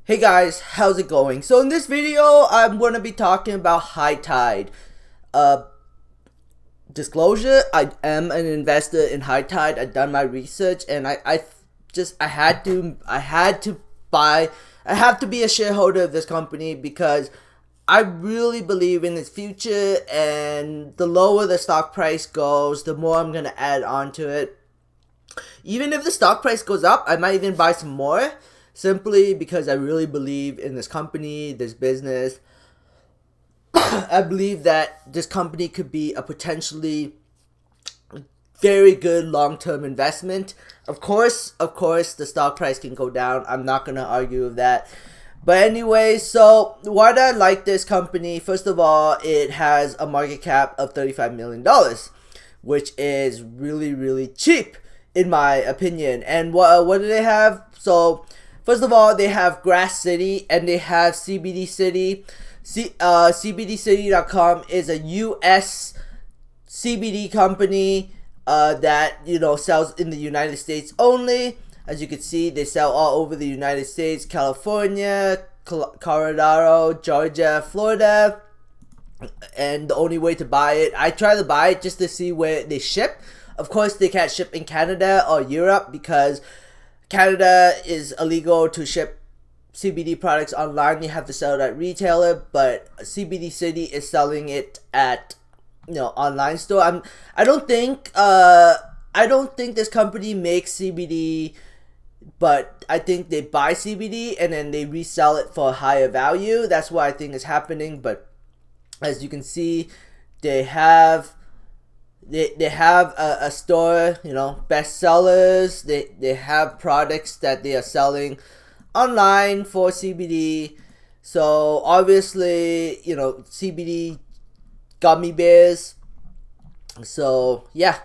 Hey guys, how's it going? So in this video, I'm going to be talking about high tide. Disclosure, I am an investor in high tide. I've done my research and I have to be a shareholder of this company because I really believe in its future, and the lower the stock price goes, the more I'm going to add on to it. Even if the stock price goes up, I might even buy some more. Simply because I really believe in this company, this business. I believe that this company could be a potentially very good long-term investment. Of course, the stock price can go down. I'm not going to argue with that. But anyway, so why do I like this company? First of all, it has a market cap of $35 million, which is really, really cheap in my opinion. And what do they have? So first of all, they have Grass City and they have CBD City. CBDcity.com is a US CBD company that sells in the United States only. As you can see, they sell all over the United States: California, Colorado, Georgia, Florida. And the only way to buy it, I try to buy it just to see where they ship. Of course, they can't ship in Canada or Europe because Canada is illegal to ship CBD products online. You have to sell it at retailer, but CBD City is selling it at online store. I don't think this company makes CBD, but I think they buy CBD and then they resell it for a higher value. That's what I think is happening. But as you can see, they have a store, best sellers. They have products that they are selling online for CBD. So obviously, CBD gummy bears. So yeah,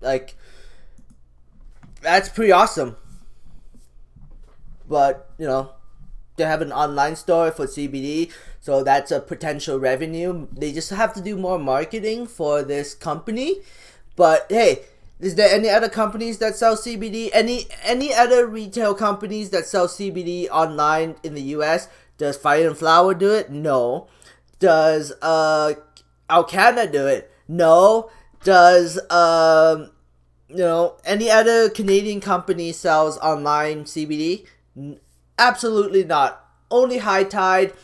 like that's pretty awesome. But they have an online store for CBD, so that's a potential revenue. They just have to do more marketing for this company. But hey, is there any other companies that sell CBD? Any other retail companies that sell CBD online in the US? Does Fire and Flower do it? No. Does Alcana do it? No. Does any other Canadian company sells online CBD? Absolutely not. Only High Tide,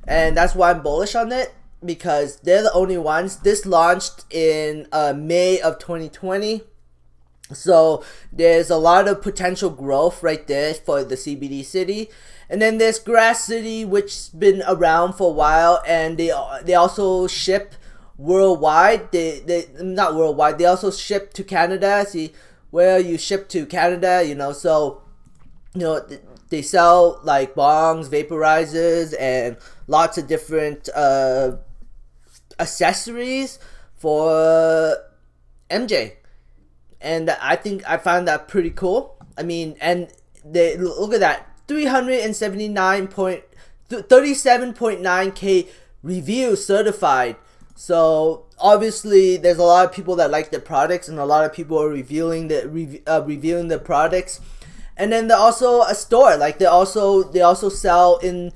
and that's why I'm bullish on it, because they're the only ones. This launched in May of 2020, so there's a lot of potential growth right there for the CBD City. And then there's Grass City, which's been around for a while, and they also ship worldwide. They not worldwide. They also ship to Canada. See, where you ship to Canada, so they sell like bongs, vaporizers, and lots of different accessories for MJ. And I think I found that pretty cool. I mean, and they look at that, 37.9K reviews certified. So obviously, there's a lot of people that like their products, and a lot of people are reviewing the products. And then they're also a store. Like they also sell in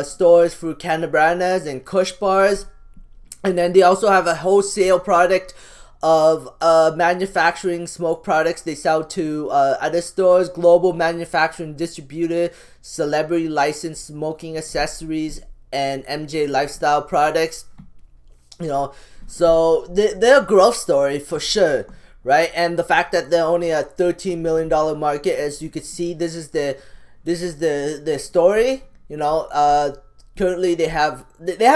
stores through Canabranas and Kush bars. And then they also have a wholesale product of manufacturing smoke products. They sell to other stores, global manufacturing distributor, celebrity licensed smoking accessories, and MJ lifestyle products. So they're a growth story for sure. Right, and the fact that they're only a $13 million market, as you can see, this is the story. Currently they have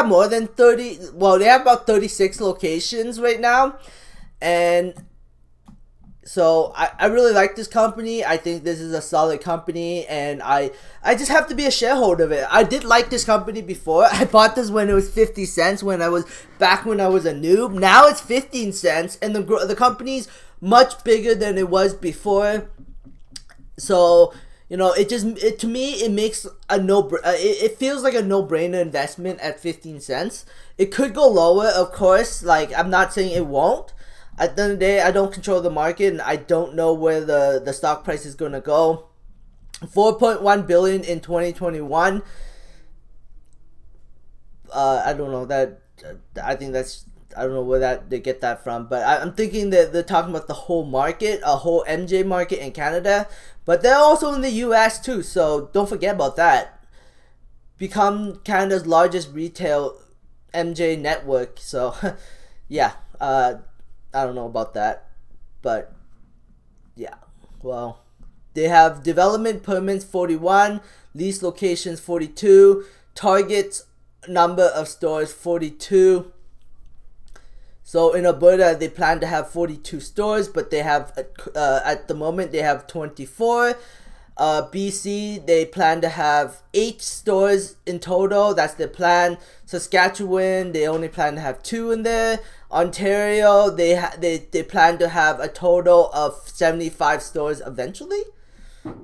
more than 30. Well, they have about 36 locations right now, and so I really like this company. I think this is a solid company, and I just have to be a shareholder of it. I did like this company before. I bought this when it was 50 cents when I was a noob. Now it's 15 cents, and the company's much bigger than it was before. So to me it makes it feels like a no-brainer investment at 15 cents. It could go lower, of course. Like, I'm not saying it won't. At the end of the day, I don't control the market, and I don't know where the stock price is going to go. 4.1 billion in 2021. I don't know that. I think that's. I don't know where that they get that from, but I'm thinking that they're talking about the whole market, a whole MJ market in Canada, but they're also in the U.S. too. So don't forget about that. Become Canada's largest retail MJ network. So yeah, I don't know about that, but yeah. Well, they have development permits 41, lease locations 42, targets number of stores 42. So in Alberta, they plan to have 42 stores, but they have, at the moment, they have 24. BC, they plan to have 8 stores in total. That's their plan. Saskatchewan, they only plan to have 2 in there. Ontario, they plan to have a total of 75 stores eventually.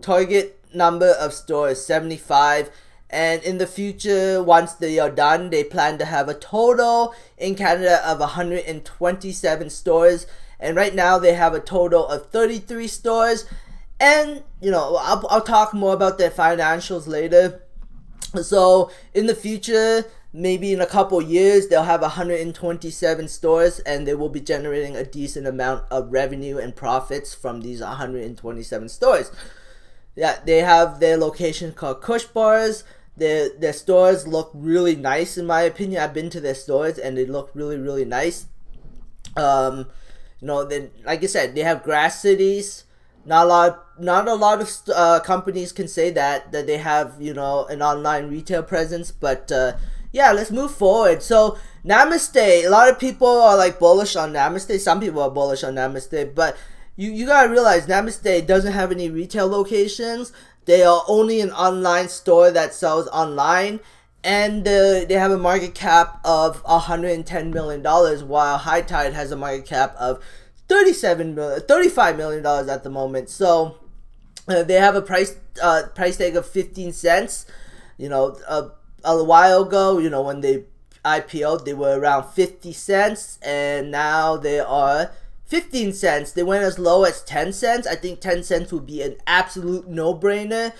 Target number of stores 75. And in the future, once they are done, they plan to have a total in Canada of 127 stores. And right now they have a total of 33 stores. And, you know, I'll talk more about their financials later. So in the future, maybe in a couple years, they'll have 127 stores and they will be generating a decent amount of revenue and profits from these 127 stores. Yeah, they have their location called Kush Bars. Their stores look really nice in my opinion. I've been to their stores and they look really, really nice. You know, then like I said, they have grass cities. Not a lot of companies can say that they have, you know, an online retail presence. But yeah, let's move forward. So Namaste, a lot of people are like bullish on Namaste. Some people are bullish on Namaste, but you gotta realize Namaste doesn't have any retail locations. They are only an online store that sells online, and they have a market cap of $110 million, while High Tide has a market cap of $35 million at the moment. So they have a price tag of 15 cents. You know, a while ago, you know, when they IPO'd, they were around 50 cents, and now they are 15 cents. They went as low as 10 cents. I think 10 cents would be an absolute no-brainer.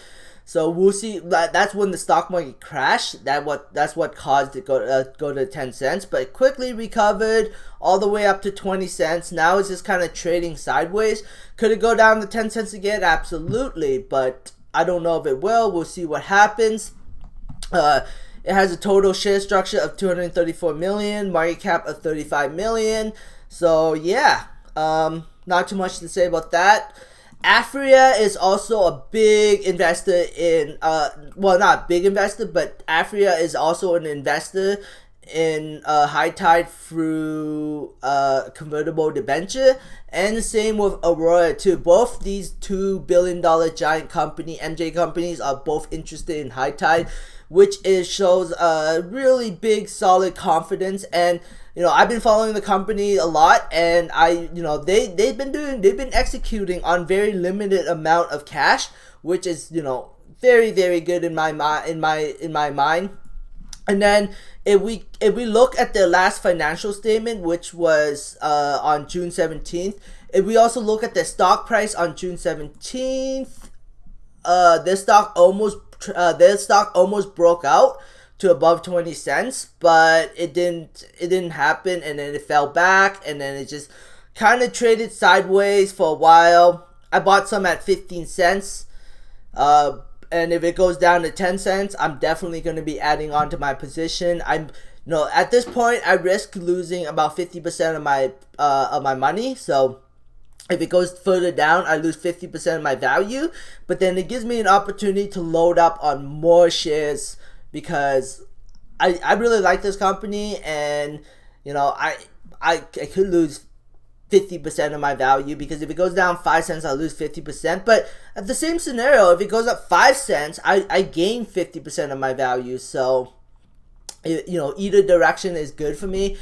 So we'll see. That's when the stock market crashed. That's what caused it go to 10 cents. But it quickly recovered all the way up to 20 cents. Now it's just kind of trading sideways. Could it go down to 10 cents again? Absolutely. But I don't know if it will. We'll see what happens. It has a total share structure of 234 million, market cap of 35 million. So yeah. Not too much to say about that. Afria is also a big investor in, well, not big investor, but Afria is also an investor in High Tide through convertible debenture, and the same with Aurora too. Both these $2 billion giant company, MJ companies, are both interested in High Tide, which shows a really big, solid confidence. And you know, I've been following the company a lot, and they've been executing on very limited amount of cash, which is, you know, very, very good in my mind. And then if we look at their last financial statement, which was on June 17th, if we also look at their stock price on June 17th, their stock almost broke out to above 20 cents, but it didn't happen, and then it fell back, and then it just kind of traded sideways for a while. I bought some at 15 cents, and if it goes down to 10 cents, I'm definitely going to be adding on to my position. At this point, I risk losing about 50% of my money, so if it goes further down, I lose 50% of my value, but then it gives me an opportunity to load up on more shares, because I really like this company, and you know, I could lose 50% of my value, because if it goes down 5 cents, I'll lose 50%. But at the same scenario, if it goes up 5 cents, I gain 50% of my value. So you know, either direction is good for me.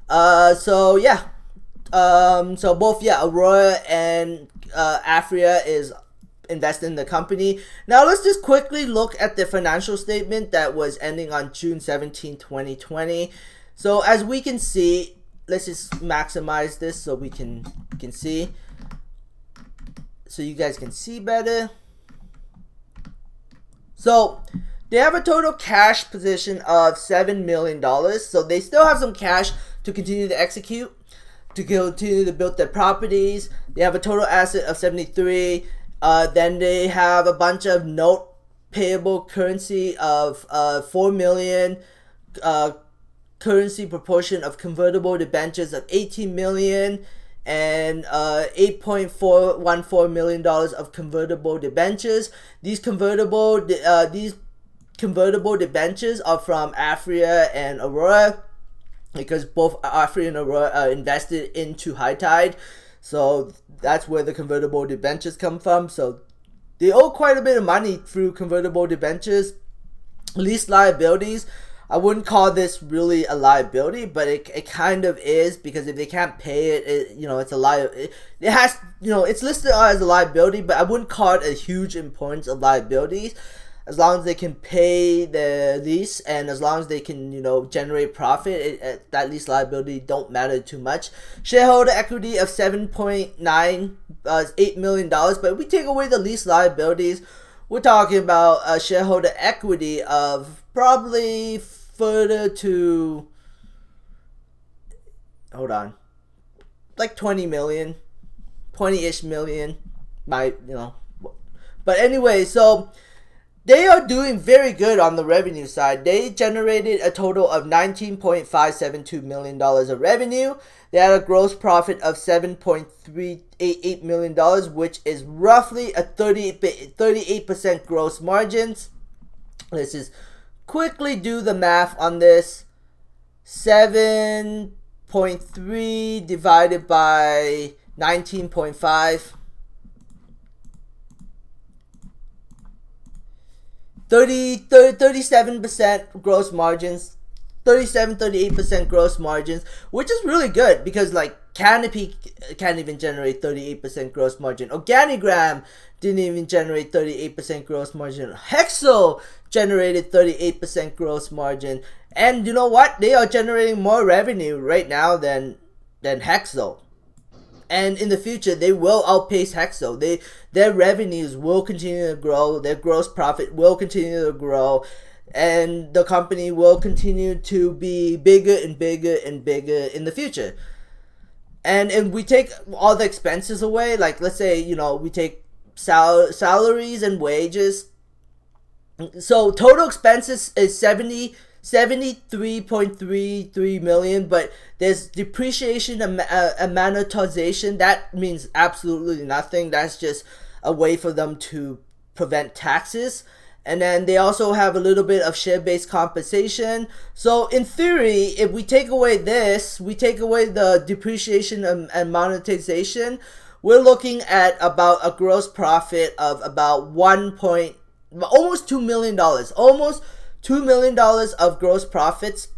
So yeah, so both, Aurora and Afria is invest in the company. Now let's just quickly look at the financial statement that was ending on June 17, 2020. So as we can see, let's just maximize this so we can see, so you guys can see better. So they have a total cash position of $7 million. So they still have some cash to continue to execute, to continue to build their properties. They have a total asset of 73. Then they have a bunch of note payable currency of 4 million. Currency proportion of convertible debentures of 18 million, and $8.414 million of convertible debentures. These convertible debentures are from Afria and Aurora, because both Afria and Aurora are invested into High Tide. So that's where the convertible debentures come from. So they owe quite a bit of money through convertible debentures. Lease liabilities, I wouldn't call this really a liability, but it kind of is, because if they can't pay it, it's a it has, it's listed as a liability, but I wouldn't call it a huge importance of liabilities. As long as they can pay the lease, and as long as they can, generate profit, that lease liability don't matter too much. Shareholder equity of $7.98 million, but if we take away the lease liabilities, we're talking about a shareholder equity of probably further to, like 20 million, 20-ish million, but anyway, so they are doing very good on the revenue side. They generated a total of $19.572 million of revenue. They had a gross profit of $7.388 million, which is roughly a 38% gross margins. Let's just quickly do the math on this. 7.3 divided by 19.5. 37% gross margins, 38% gross margins, which is really good, because like Canopy can't even generate 38% gross margin. Organigram didn't even generate 38% gross margin. Hexel generated 38% gross margin. And you know what? They are generating more revenue right now than Hexel. And in the future, they will outpace Hexel. Their revenues will continue to grow. Their gross profit will continue to grow. And the company will continue to be bigger and bigger and bigger in the future. And we take all the expenses away. Like, let's say, we take salaries and wages. So total expenses is 73.33 million, but there's depreciation and amortization. That means absolutely nothing. That's just a way for them to prevent taxes. And then they also have a little bit of share-based compensation. So in theory, if we take away this, we take away the depreciation and monetization, we're looking at about a gross profit of about almost $2 million. Almost $2 million of gross profits.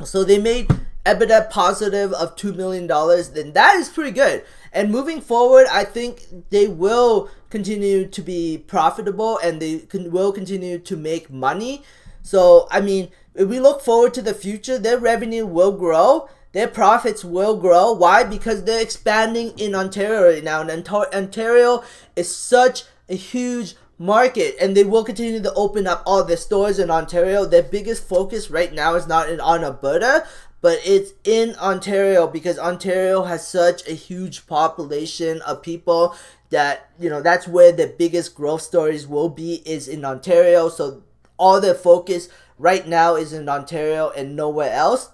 So they made EBITDA positive of $2 million. Then that is pretty good. And moving forward, I think they will continue to be profitable, and they will continue to make money. So, I mean, if we look forward to the future, their revenue will grow. Their profits will grow. Why? Because they're expanding in Ontario right now. And Ontario is such a huge market, and they will continue to open up all their stores in Ontario. Their biggest focus right now is not on Alberta, but it's in Ontario, because Ontario has such a huge population of people that, that's where the biggest growth stories will be, is in Ontario. So all their focus right now is in Ontario and nowhere else.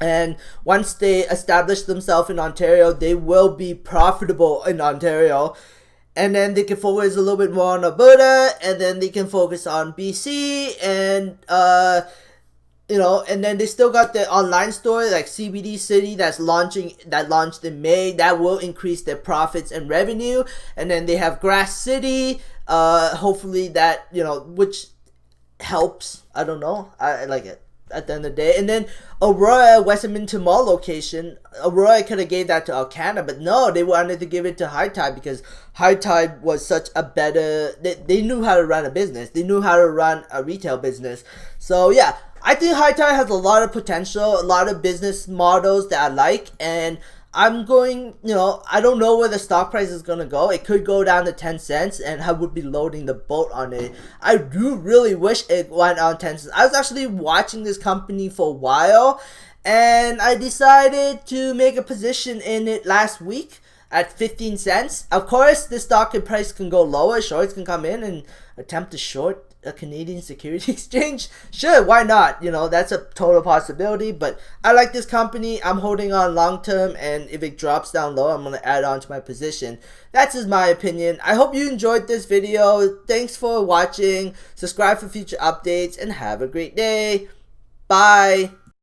And once they establish themselves in Ontario, they will be profitable in Ontario. And then they can focus a little bit more on Alberta, and then they can focus on BC, and and then they still got the online store like CBD City that launched in May. That will increase their profits and revenue. And then they have Grass City, hopefully that, which helps. I don't know. I like it at the end of the day. And then Aurora, Westminster Mall location, Aurora could have gave that to Alcanna, but no, they wanted to give it to High Tide, because High Tide was such a better, they knew how to run a business. They knew how to run a retail business. So yeah, I think High Tide has a lot of potential, a lot of business models that I like, and I'm going, I don't know where the stock price is going to go. It could go down to 10 cents and I would be loading the boat on it. I do really wish it went on 10 cents. I was actually watching this company for a while and I decided to make a position in it last week at 15 cents. Of course, the stock price can go lower. Shorts can come in and attempt to short a Canadian security exchange. Sure, why not? That's a total possibility, but I like this company. I'm holding on long term, and if it drops down low, I'm going to add on to my position. That's just my opinion. I hope you enjoyed this video. Thanks for watching. Subscribe for future updates, and have a great day. Bye.